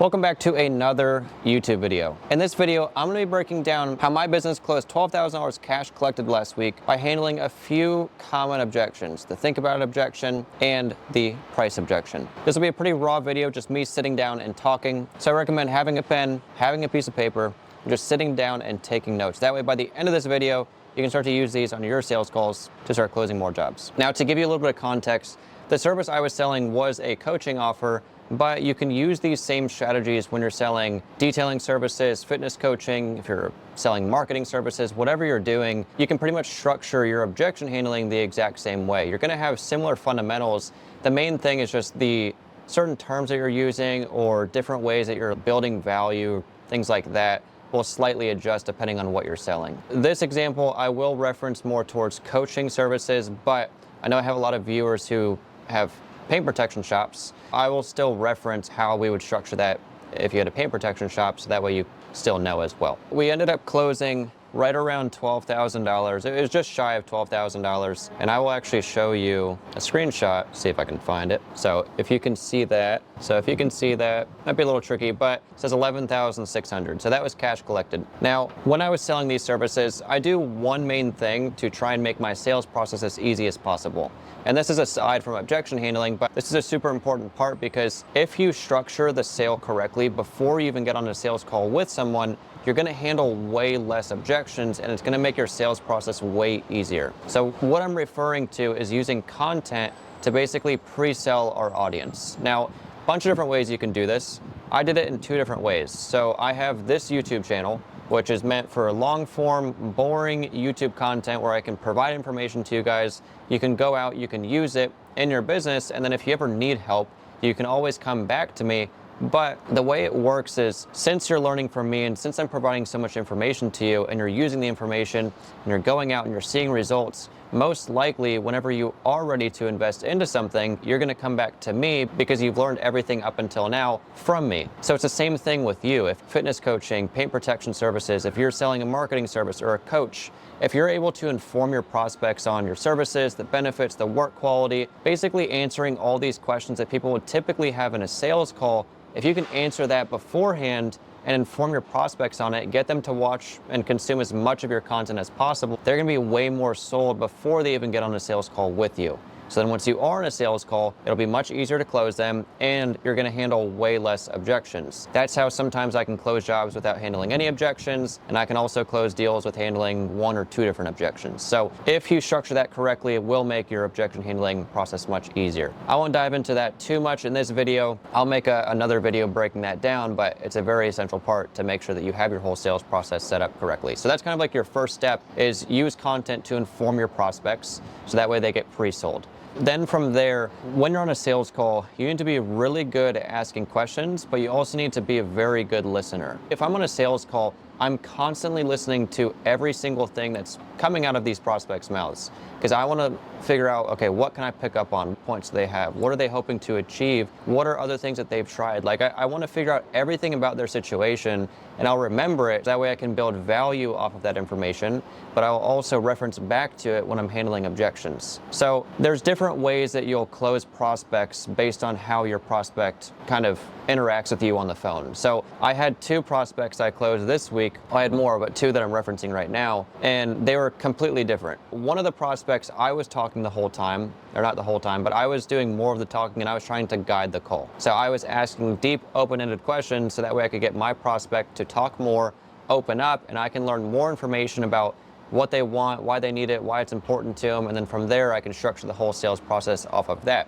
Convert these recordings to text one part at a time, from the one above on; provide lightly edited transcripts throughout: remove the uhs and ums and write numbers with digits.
Welcome back to another YouTube video. In this video, I'm going to be breaking down how my business closed $12,000 cash collected last week by handling a few common objections: the think about it objection and the price objection. This will be a pretty raw video, just me sitting down and talking. So I recommend having a pen, having a piece of paper, and just sitting down and taking notes. That way, by the end of this video, you can start to use these on your sales calls to start closing more jobs. Now, to give you a little bit of context, the service I was selling was a coaching offer, but you can use these same strategies when you're selling detailing services, fitness coaching, if you're selling marketing services, whatever you're doing, you can pretty much structure your objection handling the exact same way. You're gonna have similar fundamentals. The main thing is just the certain terms that you're using or different ways that you're building value, things like that, will slightly adjust depending on what you're selling. This example, I will reference more towards coaching services, but I know I have a lot of viewers who have paint protection shops. I will still reference how we would structure that if you had a paint protection shop, so that way you still know as well. We ended up closing right around $12,000. It was just shy of $12,000. And I will actually show you a screenshot, see if I can find it. So if you can see that, might be a little tricky, but it says 11,600. So that was cash collected. Now, when I was selling these services, I do one main thing to try and make my sales process as easy as possible. And this is aside from objection handling, but this is a super important part because if you structure the sale correctly before you even get on a sales call with someone, you're gonna handle way less objections and it's gonna make your sales process way easier. So what I'm referring to is using content to basically pre-sell our audience. Now, a bunch of different ways you can do this. I did it in two different ways. So I have this YouTube channel, which is meant for long form, boring YouTube content where I can provide information to you guys. You can go out, you can use it in your business, and then if you ever need help, you can always come back to me. But the way it works is, since you're learning from me and since I'm providing so much information to you and you're using the information and you're going out and you're seeing results, most likely whenever you are ready to invest into something, you're gonna come back to me because you've learned everything up until now from me. So it's the same thing with you. If fitness coaching, paint protection services, if you're selling a marketing service or a coach, if you're able to inform your prospects on your services, the benefits, the work quality, basically answering all these questions that people would typically have in a sales call, if you can answer that beforehand and inform your prospects on it, get them to watch and consume as much of your content as possible, they're gonna be way more sold before they even get on a sales call with you. So then once you are in a sales call, it'll be much easier to close them and you're gonna handle way less objections. That's how sometimes I can close jobs without handling any objections, and I can also close deals with handling one or two different objections. So if you structure that correctly, it will make your objection handling process much easier. I won't dive into that too much in this video. I'll make another video breaking that down, but it's a very essential part to make sure that you have your whole sales process set up correctly. So that's kind of like your first step, is use content to inform your prospects so that way they get pre-sold. Then from there, when you're on a sales call, you need to be really good at asking questions, but you also need to be a very good listener. If I'm on a sales call, I'm constantly listening to every single thing that's coming out of these prospects' mouths, because I want to figure out, okay, what can I pick up on? What points do they have? What are they hoping to achieve? What are other things that they've tried? Like, I want to figure out everything about their situation, and I'll remember it. That way I can build value off of that information, but I'll also reference back to it when I'm handling objections. So there's different ways that you'll close prospects based on how your prospect kind of interacts with you on the phone. So I had two prospects I closed this week. I had more, but two that I'm referencing right now, and they were completely different. One of the prospects, I was talking the whole time, or not the whole time, but I was doing more of the talking and I was trying to guide the call. So I was asking deep, open-ended questions so that way I could get my prospect to talk more, open up, and I can learn more information about what they want, why they need it, why it's important to them, and then from there I can structure the whole sales process off of that.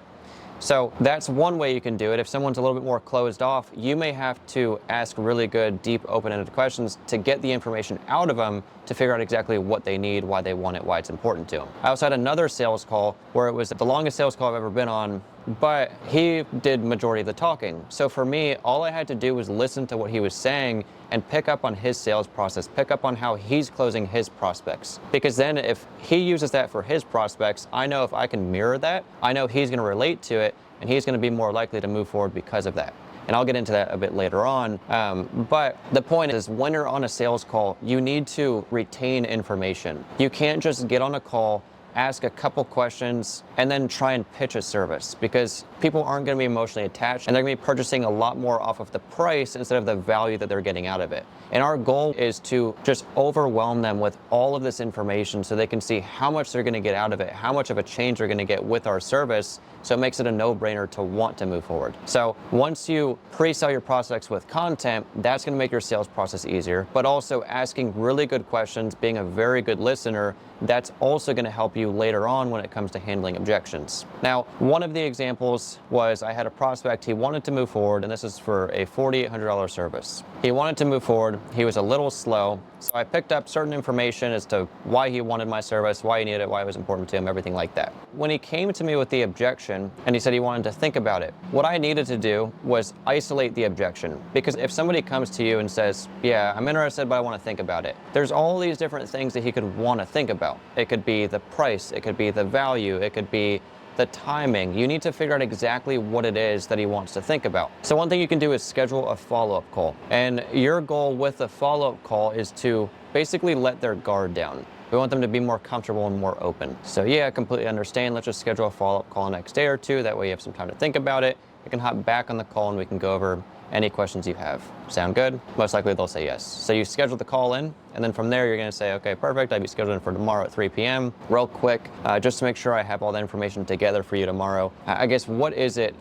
So that's one way you can do it. If someone's a little bit more closed off, you may have to ask really good, deep, open-ended questions to get the information out of them to figure out exactly what they need, why they want it, why it's important to them. I also had another sales call where it was the longest sales call I've ever been on, but he did majority of the talking. So for me, all I had to do was listen to what he was saying and pick up on his sales process, pick up on how he's closing his prospects. Because then if he uses that for his prospects, I know if I can mirror that, I know he's gonna relate to it and he's gonna be more likely to move forward because of that. And I'll get into that a bit later on. But the point is, when you're on a sales call, you need to retain information. You can't just get on a call, ask a couple questions, and then try and pitch a service, because people aren't going to be emotionally attached, and they're going to be purchasing a lot more off of the price instead of the value that they're getting out of it. And our goal is to just overwhelm them with all of this information so they can see how much they're going to get out of it, how much of a change they're going to get with our service, so it makes it a no-brainer to want to move forward. So once you pre-sell your prospects with content, that's going to make your sales process easier, but also asking really good questions, being a very good listener, that's also going to help you later on when it comes to handling objections. Now, one of the examples was I had a prospect, he wanted to move forward, and this is for a $4,800 service. He wanted to move forward, he was a little slow, so I picked up certain information as to why he wanted my service, why he needed it, why it was important to him, everything like that. When he came to me with the objection, and he said he wanted to think about it, what I needed to do was isolate the objection. Because if somebody comes to you and says, yeah, I'm interested, but I want to think about it, there's all these different things that he could want to think about. It could be the price, it could be the value, it could be the timing. You need to figure out exactly what it is that he wants to think about. So one thing you can do is schedule a follow-up call. And your goal with the follow-up call is to basically let their guard down. We want them to be more comfortable and more open. So yeah, I completely understand. Let's just schedule a follow-up call next day or two. That way you have some time to think about it. You can hop back on the call and we can go over any questions you have. Sound good? Most likely they'll say yes. So you schedule the call in, and then from there you're gonna say, okay, perfect, I'll be scheduled for tomorrow at 3 p.m. Real quick, just to make sure I have all that information together for you tomorrow. I guess, what is it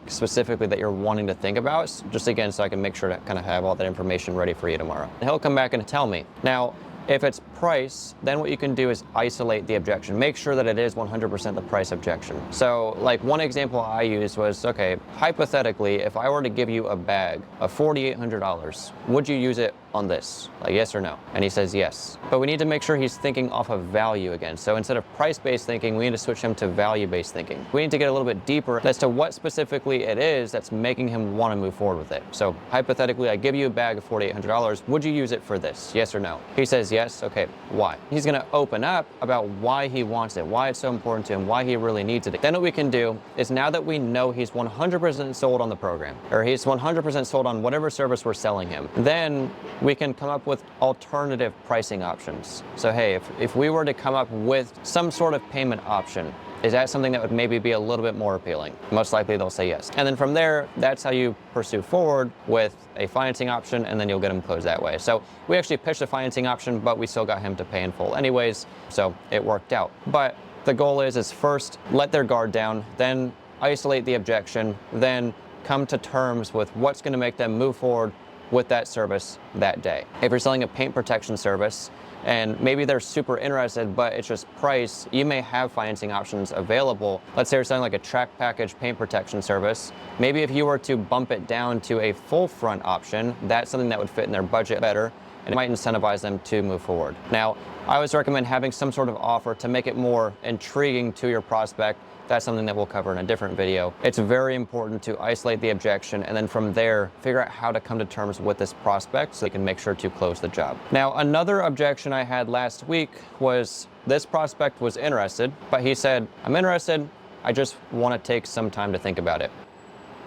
specifically that you're wanting to think about? Just again, so I can make sure to kind of have all that information ready for you tomorrow. And he'll come back and tell me. Now, if it's price, then what you can do is isolate the objection. Make sure that it is 100% the price objection. So like one example I used was, okay, hypothetically, if I were to give you a bag of $4,800, would you use it on this? Like, yes or no? And he says yes. But we need to make sure he's thinking off of value again. So instead of price-based thinking, we need to switch him to value-based thinking. We need to get a little bit deeper as to what specifically it is that's making him want to move forward with it. So hypothetically, I give you a bag of $4,800. Would you use it for this? Yes or no? He says yes. Okay, why? He's going to open up about why he wants it, why it's so important to him, why he really needs it. Then what we can do is, now that we know he's 100% sold on the program, or he's 100% sold on whatever service we're selling him, then we can come up with alternative pricing options. So hey, if we were to come up with some sort of payment option, is that something that would maybe be a little bit more appealing? Most likely they'll say yes. And then from there, that's how you pursue forward with a financing option, and then you'll get them closed that way. So we actually pitched a financing option, but we still got him to pay in full anyways, so it worked out. But the goal is first let their guard down, then isolate the objection, then come to terms with what's gonna make them move forward with that service that day. If you're selling a paint protection service, and maybe they're super interested, but it's just price, you may have financing options available. Let's say you're selling like a track package paint protection service. Maybe if you were to bump it down to a full front option, that's something that would fit in their budget better, and it might incentivize them to move forward. Now, I always recommend having some sort of offer to make it more intriguing to your prospect. That's something that we'll cover in a different video. It's very important to isolate the objection, and then from there, figure out how to come to terms with this prospect so you can make sure to close the job. Now, another objection I had last week was this prospect was interested, but he said, I'm interested, I just want to take some time to think about it.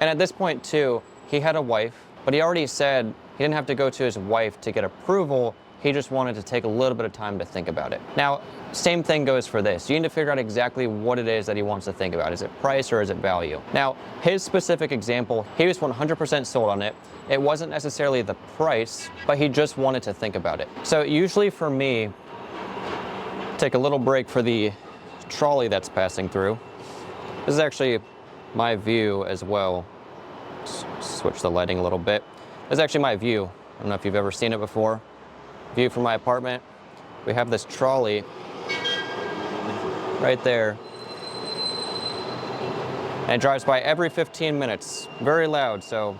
And at this point too, he had a wife, but he already said he didn't have to go to his wife to get approval. He just wanted to take a little bit of time to think about it. Now, same thing goes for this. You need to figure out exactly what it is that he wants to think about. Is it price or is it value? Now, his specific example, he was 100% sold on it. It wasn't necessarily the price, but he just wanted to think about it. So usually for me, take a little break for the trolley that's passing through. This is actually my view as well. Switch the lighting a little bit. This is actually my view. I don't know if you've ever seen it before. View from my apartment. We have this trolley right there, and it drives by every 15 minutes. Very loud, so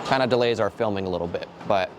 kind of delays our filming a little bit, but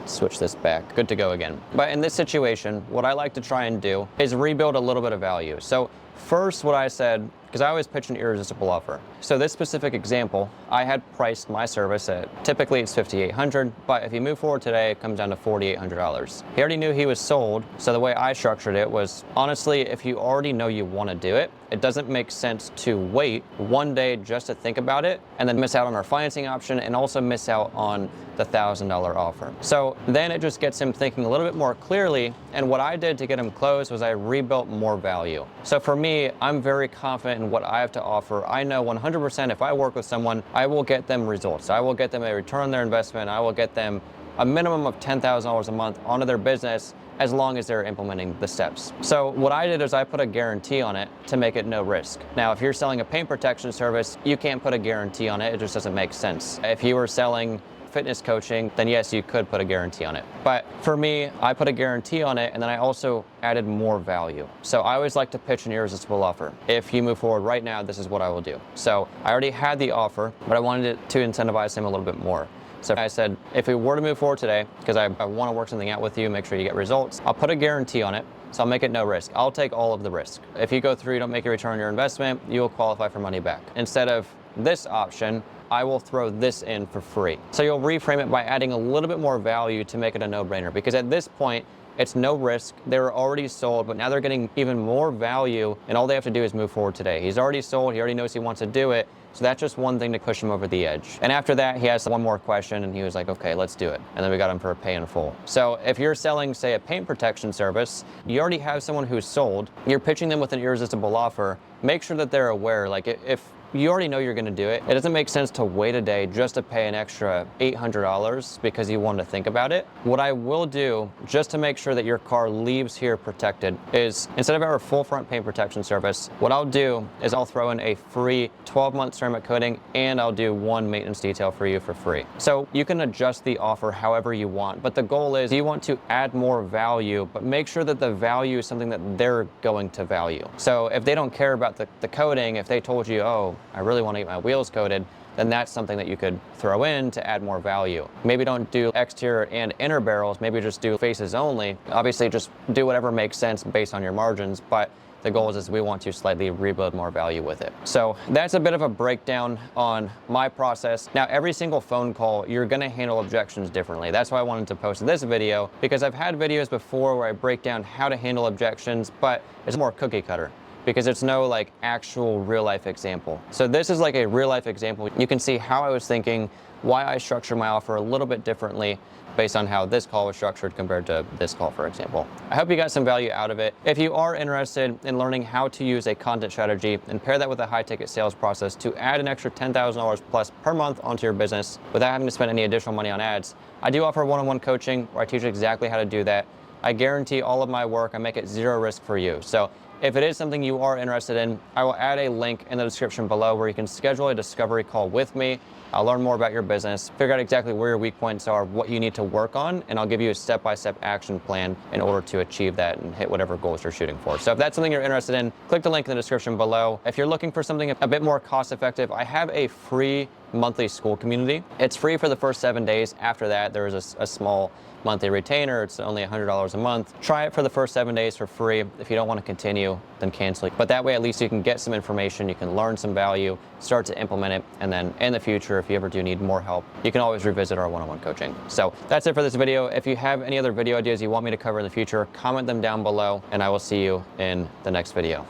switch this back. Good to go again. But in this situation, what I like to try and do is rebuild a little bit of value. So first, what I said, because I always pitch an irresistible offer. So this specific example, I had priced my service at, typically it's $5,800, but if you move forward today, it comes down to $4,800. He already knew he was sold, so the way I structured it was, honestly, if you already know you want to do it, it doesn't make sense to wait one day just to think about it and then miss out on our financing option and also miss out on the $1,000 offer. So then it just gets him thinking a little bit more clearly, and what I did to get him closed was I rebuilt more value. So for me, I'm very confident in what I have to offer. I know 100% if I work with someone, I will get them results. I will get them a return on their investment. I will get them a minimum of $10,000 a month onto their business as long as they're implementing the steps. So what I did is I put a guarantee on it to make it no risk. Now, if you're selling a paint protection service, you can't put a guarantee on it. It just doesn't make sense. If you were selling fitness coaching, then yes, you could put a guarantee on it. But for me, I put a guarantee on it, and then I also added more value. So I always like to pitch an irresistible offer. If you move forward right now, this is what I will do. So I already had the offer, but I wanted to incentivize him a little bit more. So I said, if we were to move forward today, because I want to work something out with you, make sure you get results, I'll put a guarantee on it. So I'll make it no risk. I'll take all of the risk. If you go through, you don't make a return on your investment, you will qualify for money back. Instead of this option, I will throw this in for free. So you'll reframe it by adding a little bit more value to make it a no-brainer, because at this point, it's no risk. They were already sold, but now they're getting even more value, and all they have to do is move forward today. He's already sold. He already knows he wants to do it. So that's just one thing to push him over the edge. And after that, he asked one more question, and he was like, okay, let's do it. And then we got him for a pay in full. So if you're selling, say, a paint protection service, you already have someone who's sold, you're pitching them with an irresistible offer, make sure that they're aware. Like, if you already know you're going to do it, it doesn't make sense to wait a day just to pay an extra $800 because you want to think about it. What I will do, just to make sure that your car leaves here protected, is instead of our full front paint protection service, what I'll do is I'll throw in a free 12-month ceramic coating, and I'll do one maintenance detail for you for free. So you can adjust the offer however you want, but the goal is you want to add more value, but make sure that the value is something that they're going to value. So if they don't care about the coating, if they told you, oh, I really want to get my wheels coated, then that's something that you could throw in to add more value. Maybe don't do exterior and inner barrels, maybe just do faces only. Obviously, just do whatever makes sense based on your margins, but the goal is we want to slightly rebuild more value with it. So that's a bit of a breakdown on my process. Now, every single phone call, you're gonna handle objections differently. That's why I wanted to post this video, because I've had videos before where I break down how to handle objections, but it's more cookie cutter, because it's no like actual real life example. So this is like a real life example. You can see how I was thinking, why I structured my offer a little bit differently based on how this call was structured compared to this call, for example. I hope you got some value out of it. If you are interested in learning how to use a content strategy and pair that with a high ticket sales process to add an extra $10,000 plus per month onto your business without having to spend any additional money on ads, I do offer one-on-one coaching where I teach you exactly how to do that. I guarantee all of my work, I make it zero risk for you. So if it is something you are interested in, I will add a link in the description below where you can schedule a discovery call with me. I'll learn more about your business, figure out exactly where your weak points are, what you need to work on, and I'll give you a step-by-step action plan in order to achieve that and hit whatever goals you're shooting for. So if that's something you're interested in, click the link in the description below. If you're looking for something a bit more cost-effective, I have a free monthly school community. It's free for the first 7 days. After that, there is a small monthly retainer. It's only $100 a month. Try it for the first 7 days for free. If you don't want to continue, then cancel it. But that way, at least you can get some information, you can learn some value, start to implement it, and then in the future, if you ever do need more help, you can always revisit our one-on-one coaching. So that's it for this video. If you have any other video ideas you want me to cover in the future, comment them down below, and I will see you in the next video.